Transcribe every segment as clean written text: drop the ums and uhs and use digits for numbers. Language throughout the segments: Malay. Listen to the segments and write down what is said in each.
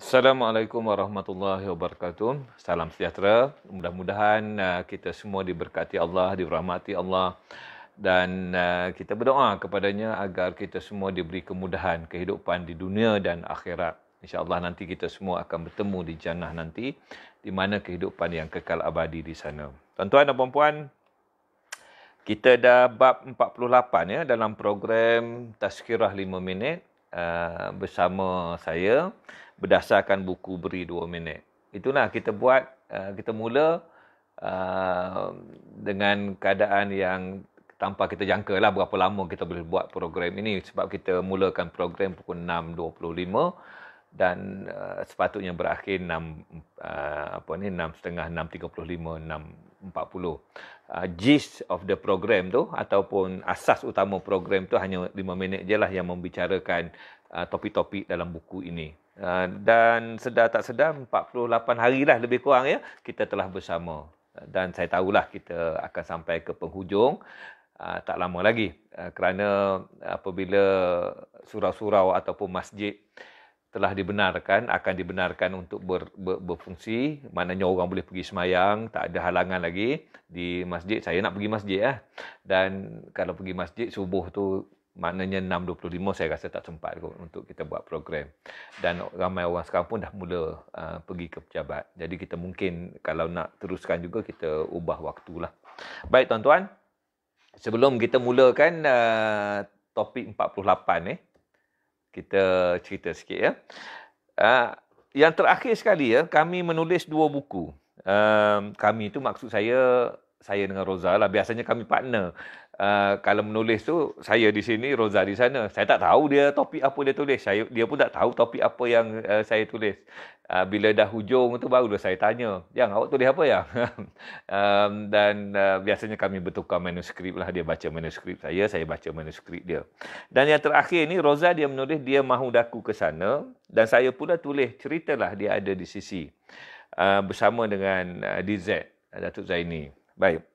Assalamualaikum warahmatullahi wabarakatuh. Salam sejahtera. Mudah-mudahan kita semua diberkati Allah, dirahmati Allah dan kita berdoa kepadanya agar kita semua diberi kemudahan kehidupan di dunia dan akhirat. InsyaAllah nanti kita semua akan bertemu di jannah nanti, di mana kehidupan yang kekal abadi di sana. Tuan-tuan dan puan-puan, kita dah bab 48 ya dalam program Tazkirah 5 minit bersama saya berdasarkan buku Beri 2 minit. Itulah kita buat, kita mula dengan keadaan yang tanpa kita jangka lah berapa lama kita boleh buat program ini, sebab kita mulakan program pukul 6.25 dan sepatutnya berakhir 6.30, 6.35, 6.40. Gist of the program tu ataupun asas utama program tu hanya 5 minit je lah yang membicarakan topik-topik dalam buku ini. Dan sedar tak sedar 48 hari lah lebih kurang ya kita telah bersama. Dan saya tahulah kita akan sampai ke penghujung tak lama lagi, kerana apabila surau-surau ataupun masjid telah dibenarkan, akan dibenarkan untuk berfungsi, maknanya orang boleh pergi semayang, tak ada halangan lagi di masjid. Saya nak pergi masjid dan kalau pergi masjid subuh tu maknanya 6.25 saya rasa tak sempat untuk kita buat program. Dan ramai orang sekarang pun dah mula pergi ke pejabat. Jadi kita mungkin kalau nak teruskan juga kita ubah waktulah. Baik tuan-tuan, sebelum kita mulakan topik 48 kita cerita sikit ya. Yang terakhir sekali ya, kami menulis 2 buku. Kami itu maksud saya dengan Roza lah. Biasanya kami partner. Kalau menulis tu, saya di sini, Roza di sana. Saya tak tahu dia topik apa dia tulis. Dia pun tak tahu topik apa yang saya tulis. Bila dah hujung tu baru saya tanya, "Yang awak tulis apa yang?" Dan biasanya kami bertukar manuskrip lah. Dia baca manuskrip saya baca manuskrip dia. Dan yang terakhir ni, Roza dia menulis Dia Mahu Daku ke Sana. Dan saya pula tulis ceritalah dia ada di sisi. Bersama dengan DZ, Datuk Zaini. Baik.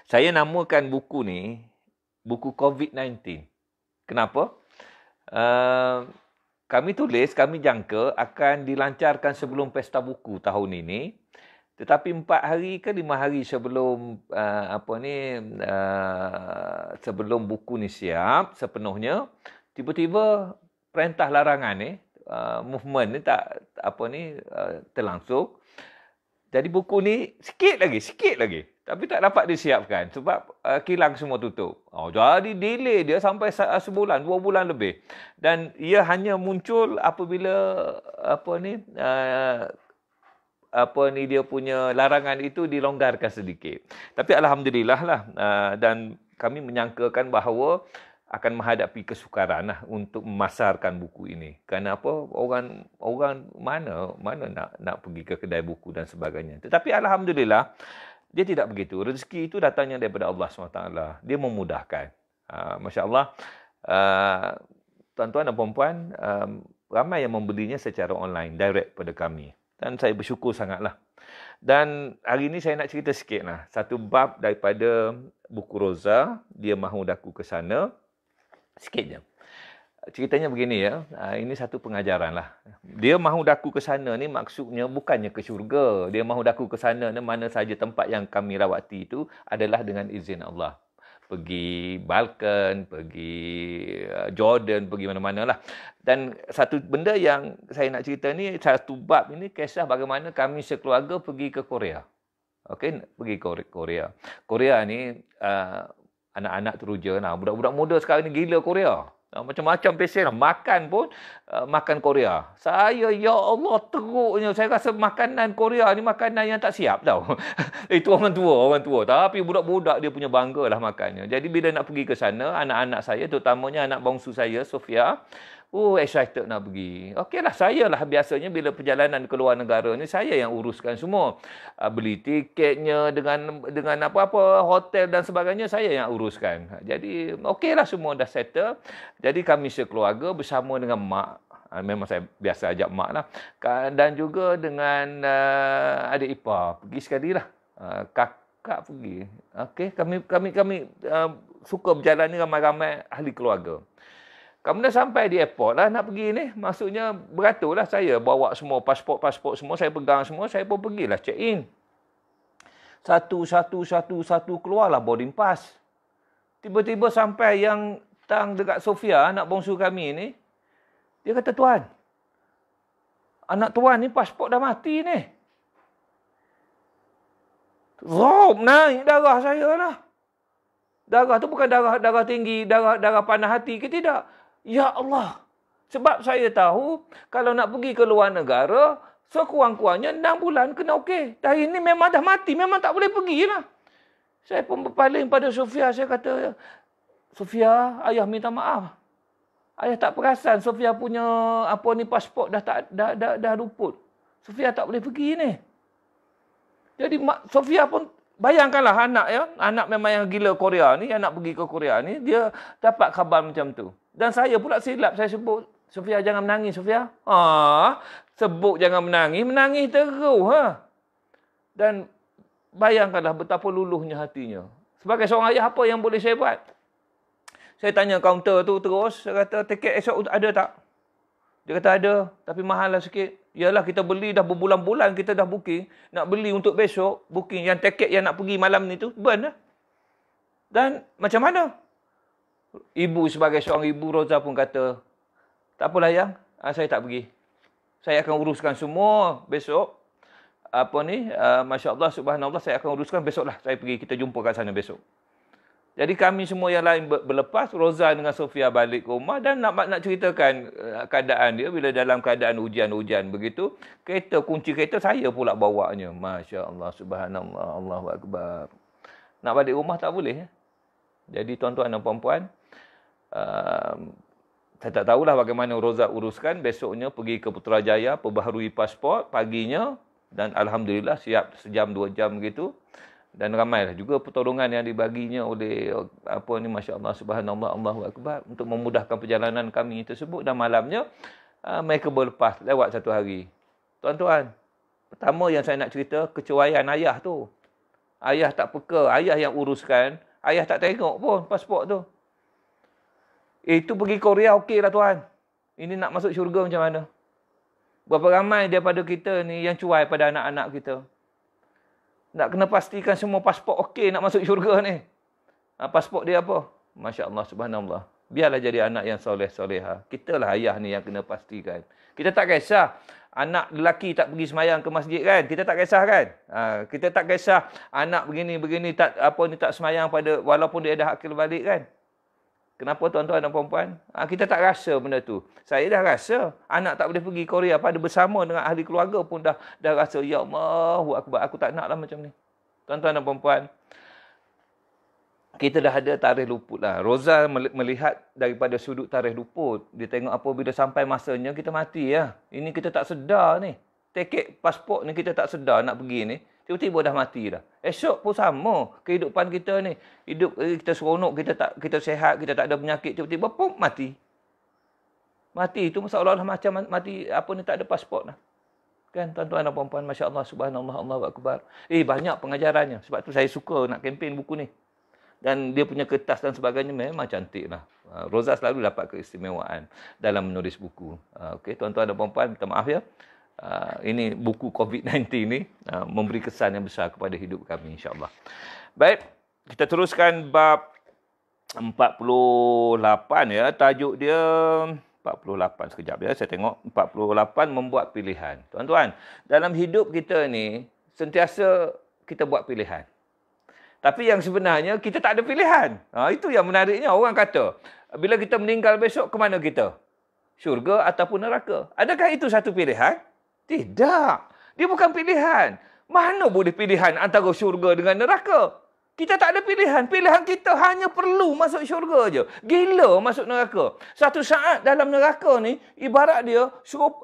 Saya namakan buku ni, buku COVID-19. Kenapa? Kami jangka akan dilancarkan sebelum Pesta Buku tahun ini. Tetapi 4 hari ke 5 hari sebelum sebelum buku ni siap sepenuhnya, tiba-tiba perintah larangan movement ni terlangsung. Jadi buku ni sikit lagi. Tapi tak dapat disiapkan sebab kilang semua tutup. Jadi delay dia sampai sebulan, 2 bulan lebih. Dan ia hanya muncul apabila dia punya larangan itu dilonggarkan sedikit. Tapi alhamdulillah lah, dan kami menyangkakan bahawa akan menghadapi kesukaran lah untuk memasarkan buku ini. Kerana apa? Orang mana nak pergi ke kedai buku dan sebagainya. Tetapi alhamdulillah dia tidak begitu. Rezeki itu datangnya daripada Allah SWT. Dia memudahkan. Masya Allah. Tuan-tuan dan puan-puan, ramai yang membelinya secara online, direct pada kami. Dan saya bersyukur sangatlah. Dan hari ini saya nak cerita sikit lah. Satu bab daripada buku Roza, Dia Mahu Daku ke Sana. Sikit je. Ceritanya begini ya, ini satu pengajaran lah. Dia mahu daku ke sana ni maksudnya bukannya ke syurga. Dia mahu daku ke sana ni mana saja tempat yang kami rawati itu adalah dengan izin Allah. Pergi Balkan, pergi Jordan, pergi mana-mana lah. Dan satu benda yang saya nak cerita ni, satu bab ini kisah bagaimana kami sekeluarga pergi ke Korea. Okey, pergi ke Korea. Korea ni anak-anak teruja. Budak-budak muda sekarang ni gila Korea. Macam-macam pesen. Makan pun makan Korea. Saya, ya Allah, teruknya. Saya rasa makanan Korea ni makanan yang tak siap tau. Itu orang tua. Tapi budak-budak dia punya bangga lah makannya. Jadi bila nak pergi ke sana, anak-anak saya, terutamanya anak bangsu saya, Sofia, excited nak pergi. Okeylah, saya lah biasanya bila perjalanan ke luar negara ni, saya yang uruskan semua. Beli tiketnya dengan apa-apa, hotel dan sebagainya, saya yang uruskan. Jadi, okeylah semua dah settle. Jadi kami sekeluarga bersama dengan mak. Memang saya biasa ajak mak lah. Dan juga dengan adik ipar. Pergi sekali lah. Kakak pergi. Okey, kami suka berjalan ni ramai-ramai ahli keluarga. Kemudian sampai di airport lah nak pergi ni. Maksudnya beraturlah saya bawa semua pasport semua. Saya pegang semua. Saya pun pergilah check in. Satu keluarlah boarding pass. Tiba-tiba sampai yang tang dekat Sofia, anak bongsu kami ni. Dia kata, tuan. Anak tuan ni pasport dah mati ni. Rob naik darah saya lah. Darah tu bukan darah tinggi, darah panas hati ke tidak. Ya Allah. Sebab saya tahu kalau nak pergi ke luar negara, sekurang-kurangnya 6 bulan kena okey. Dah ini memang dah mati, memang tak boleh pergi lah. Saya pun berpaling pada Sofia, saya kata, Sofia, ayah minta maaf. Ayah tak perasan Sofia punya pasport dah luput. Sofia tak boleh pergi ni. Jadi Sofia pun bayangkanlah anak memang yang gila Korea ni, yang nak pergi ke Korea ni, dia dapat khabar macam tu. Dan saya pula silap, saya sebut, Sofia jangan menangis, Sofia. Sebut jangan menangis terus. Dan bayangkanlah betapa luluhnya hatinya. Sebagai seorang ayah, apa yang boleh saya buat? Saya tanya kaunter tu terus, saya kata, tiket esok ada tak? Dia kata ada, tapi mahal lah sikit. Yalah, kita beli dah berbulan-bulan, kita dah booking. Nak beli untuk besok, booking yang tiket yang nak pergi malam ni tu, burn lah. Dan macam mana? Ibu sebagai seorang ibu, Roza pun kata, tak apalah yang, saya tak pergi. Saya akan uruskan semua besok. Masya Allah, subhanallah, saya akan uruskan besoklah. Saya pergi, kita jumpa kat sana besok. Jadi kami semua yang lain berlepas, Roza dengan Sofia balik ke rumah dan nak ceritakan keadaan dia bila dalam keadaan hujan-hujan begitu. Kunci kereta saya pula bawanya. Masya Allah, subhanallah, Allahu Akbar. Nak balik rumah tak boleh. Jadi tuan-tuan dan puan-puan, saya tak tahulah bagaimana Roza uruskan. Besoknya pergi ke Putrajaya, perbaharui pasport paginya dan Alhamdulillah siap sejam 2 jam begitu. Dan ramailah juga pertolongan yang dibaginya oleh Masya Allah, subhanallah, Allahu Akbar untuk memudahkan perjalanan kami tersebut. Dan malamnya mereka berlepas lewat 1 hari. Tuan-tuan, pertama yang saya nak cerita, kecerobohan ayah tu. Ayah tak peka, ayah yang uruskan, ayah tak tengok pun pasport tu. Itu pergi Korea okey lah tuan. Ini nak masuk syurga macam mana? Berapa ramai daripada kita ni yang cuai pada anak-anak kita. Nak kena pastikan semua pasport okey nak masuk syurga ni. Pasport dia apa? Masya Allah, subhanallah. Biarlah jadi anak yang soleh-soleha. Kita lah ayah ni yang kena pastikan. Kita tak kisah anak lelaki tak pergi semayang ke masjid kan? Kita tak kisah kan? Kita tak kisah anak begini-begini tak semayang walaupun dia dah akil balik kan? Kenapa tuan-tuan dan puan-puan? Kita tak rasa benda tu. Saya dah rasa anak tak boleh pergi Korea pada bersama dengan ahli keluarga pun dah rasa, ya Allahu Akbar, aku tak naklah macam ni. Tuan-tuan dan puan-puan, kita dah ada tarikh luput lah. Roza melihat daripada sudut tarikh luput. Dia tengok apabila sampai masanya kita mati ya. Ini kita tak sedar ni. Tiket pasport ni kita tak sedar nak pergi ni. Tiba-tiba dah mati dah. Esok pun sama kehidupan kita ni. Hidup kita seronok, kita sehat, kita tak ada penyakit, tiba-tiba pum mati. Mati itu seolah-olah macam mati tak ada pasport lah. Kan tuan-tuan dan puan-puan, Masya Allah, subhanallah, Allahu Akbar. Banyak pengajarannya. Sebab tu saya suka nak kempen buku ni. Dan dia punya kertas dan sebagainya memang cantik lah. Roza selalu dapat keistimewaan dalam menulis buku. Okey, tuan-tuan dan puan-puan, minta maaf ya. Ini buku COVID-19 ni memberi kesan yang besar kepada hidup kami, insyaAllah. Baik, kita teruskan bab 48 ya. Tajuk dia 48, sekejap ya. Saya tengok 48, membuat pilihan. Tuan-tuan, dalam hidup kita ni sentiasa kita buat pilihan. Tapi yang sebenarnya kita tak ada pilihan. Itu yang menariknya. Orang kata, bila kita meninggal besok, ke mana kita? Syurga ataupun neraka? Adakah itu satu pilihan? Tidak. Dia bukan pilihan. Mana boleh pilihan antara syurga dengan neraka? Kita tak ada pilihan. Pilihan kita hanya perlu masuk syurga je. Gila masuk neraka. Satu saat dalam neraka ni, ibarat dia,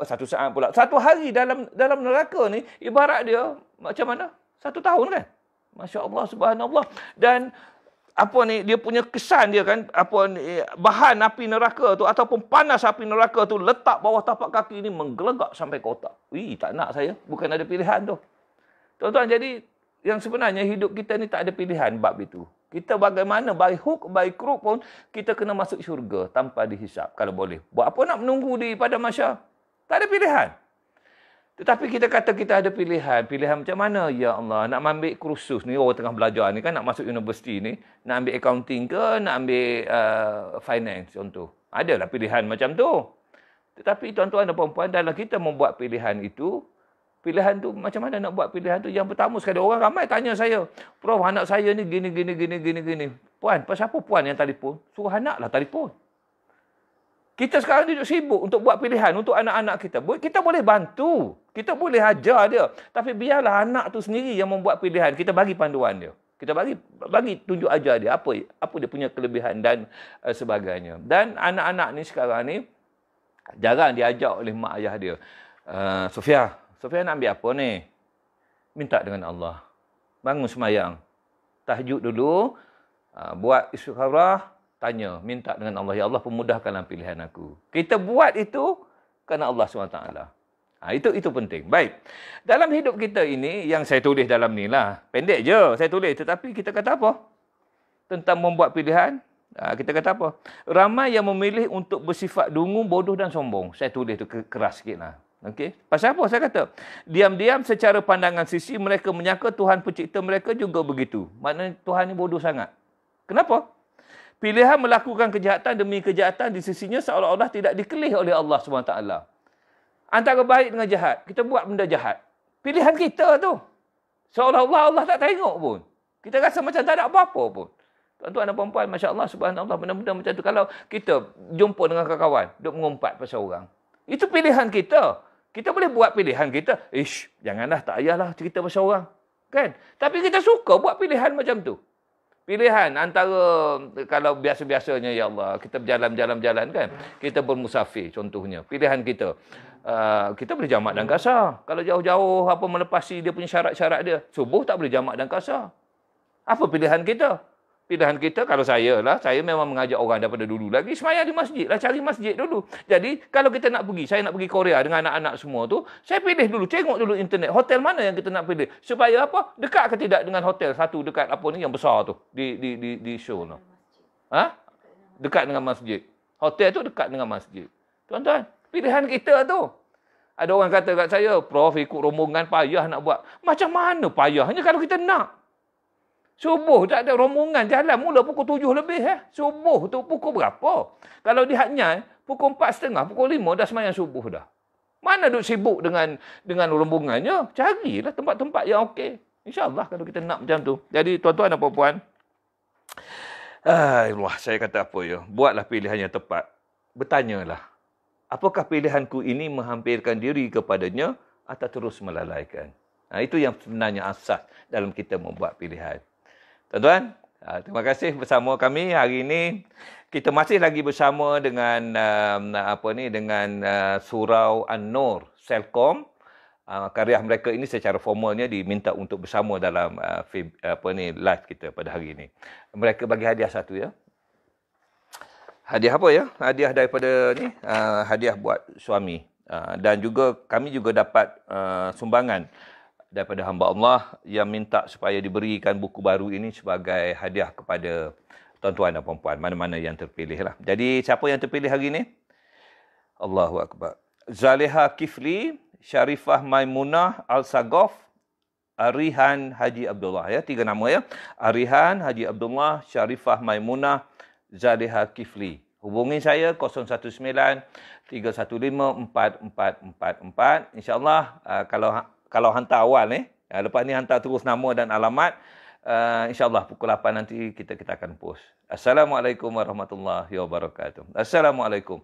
satu saat pula. Satu hari dalam neraka ni, ibarat dia, macam mana? 1 tahun kan? Masya Allah, subhanallah. Dan dia punya kesan dia kan, bahan api neraka tu ataupun panas api neraka tu letak bawah tapak kaki ni menggelegak sampai ke otak. Tak nak saya. Bukan ada pilihan tu. Tuan-tuan, jadi yang sebenarnya hidup kita ni tak ada pilihan bab itu. Kita bagaimana, by hook, by crook pun, kita kena masuk syurga tanpa dihisap, kalau boleh. Buat apa nak menunggu di padang mahsyar? Tak ada pilihan. Tetapi kita kata kita ada pilihan. Pilihan macam mana? Ya Allah, nak ambil kursus ni, orang tengah belajar ni kan, nak masuk universiti ni, nak ambil accounting ke, nak ambil finance contoh. Adalah pilihan macam tu. Tetapi tuan-tuan dan puan-puan, dalam kita membuat pilihan itu, pilihan tu macam mana nak buat pilihan tu? Yang pertama sekali, orang ramai tanya saya, Prof, anak saya ni gini. Puan, pasal apa puan yang telefon? Suruh anak lah telefon. Kita sekarang duduk sibuk untuk buat pilihan untuk anak-anak kita. Kita boleh bantu. Kita boleh ajar dia. Tapi biarlah anak tu sendiri yang membuat pilihan. Kita bagi panduan dia. Kita bagi tunjuk ajar dia. Apa dia punya kelebihan dan sebagainya. Dan anak-anak ni sekarang ni, jarang diajak oleh mak ayah dia. Sofia nak ambil apa ni? Minta dengan Allah. Bangun semayang. Tahajud dulu. Buat istikharah. Tanya. Minta dengan Allah. Ya Allah, pemudahkanlah pilihan aku. Kita buat itu kerana Allah SWT. Itu penting. Baik. Dalam hidup kita ini, yang saya tulis dalam ni lah. Pendek je saya tulis. Tetapi kita kata apa? Tentang membuat pilihan. Kita kata apa? Ramai yang memilih untuk bersifat dungu, bodoh dan sombong. Saya tulis tu keras sikit lah. Okay. Pasal apa saya kata? Diam-diam secara pandangan sisi mereka menyangka Tuhan pencipta mereka juga begitu. Maknanya Tuhan ni bodoh sangat. Kenapa? Pilihan melakukan kejahatan demi kejahatan di sisinya seolah-olah tidak dikelih oleh Allah SWT. Antara baik dengan jahat. Kita buat benda jahat. Pilihan kita tu. Seolah-olah Allah tak tengok pun. Kita rasa macam tak ada apa-apa pun. Tuan-tuan dan puan-puan, Masya Allah, subhanallah, benda-benda macam tu. Kalau kita jumpa dengan kawan-kawan, duk mengumpat pasal orang. Itu pilihan kita. Kita boleh buat pilihan kita. Janganlah, tak payahlah cerita pasal orang. Kan? Tapi kita suka buat pilihan macam tu. Pilihan antara, kalau biasa-biasanya, ya Allah, kita berjalan-jalan kan. Kita bermusafir contohnya. Pilihan kita. Kita boleh jamak dan kasar. Kalau jauh-jauh melepasi dia punya syarat-syarat dia. Subuh tak boleh jamak dan kasar. Apa pilihan kita? Pilihan kita, kalau saya memang mengajak orang daripada dulu lagi, semayang di masjid lah, cari masjid dulu. Jadi, kalau kita nak pergi, saya nak pergi Korea dengan anak-anak semua tu, saya pilih dulu, tengok dulu internet, hotel mana yang kita nak pilih. Supaya apa? Dekat ke tidak dengan hotel satu dekat apa ni yang besar tu, di Seoul tu. Dekat dengan masjid. Hotel tu dekat dengan masjid. Tuan-tuan, pilihan kita tu. Ada orang kata kat saya, Prof, ikut rombongan payah nak buat. Macam mana payahnya kalau kita nak? Subuh tak ada rombongan jalan mula pukul 7 lebih. Subuh tu pukul berapa? Kalau di Hatnya, pukul 4.30, pukul 5 dah semayang subuh dah. Mana duk sibuk dengan rombongannya? Carilah tempat-tempat yang okey. InsyaAllah kalau kita nak macam tu. Jadi tuan-tuan dan puan-puan, saya kata apa ya? Buatlah pilihan yang tepat. Bertanyalah. Apakah pilihanku ini menghampirkan diri kepadanya atau terus melalaikan? Itu yang sebenarnya asas dalam kita membuat pilihan. Tuan-tuan, terima kasih bersama kami hari ini. Kita masih lagi bersama dengan Surau An-Nur Selcom. Karya mereka ini secara formalnya diminta untuk bersama dalam live kita pada hari ini. Mereka bagi hadiah satu ya. Hadiah apa ya? Hadiah daripada ni, hadiah buat suami. Dan juga kami juga dapat sumbangan daripada hamba Allah yang minta supaya diberikan buku baru ini sebagai hadiah kepada tuan-tuan dan puan-puan. Mana-mana yang terpilih lah. Jadi, siapa yang terpilih hari ini? Allahu Akbar. Zaleha Kifli, Syarifah Maimunah Al-Sagof, Arihan Haji Abdullah. Ya, 3 nama ya. Arihan Haji Abdullah, Syarifah Maimunah, Zaleha Kifli. Hubungi saya 019-315-4444. InsyaAllah, kalau hantar awal ni, lepas ni hantar terus nama dan alamat, InsyaAllah pukul 8 nanti kita akan post. Assalamualaikum warahmatullahi wabarakatuh. Assalamualaikum.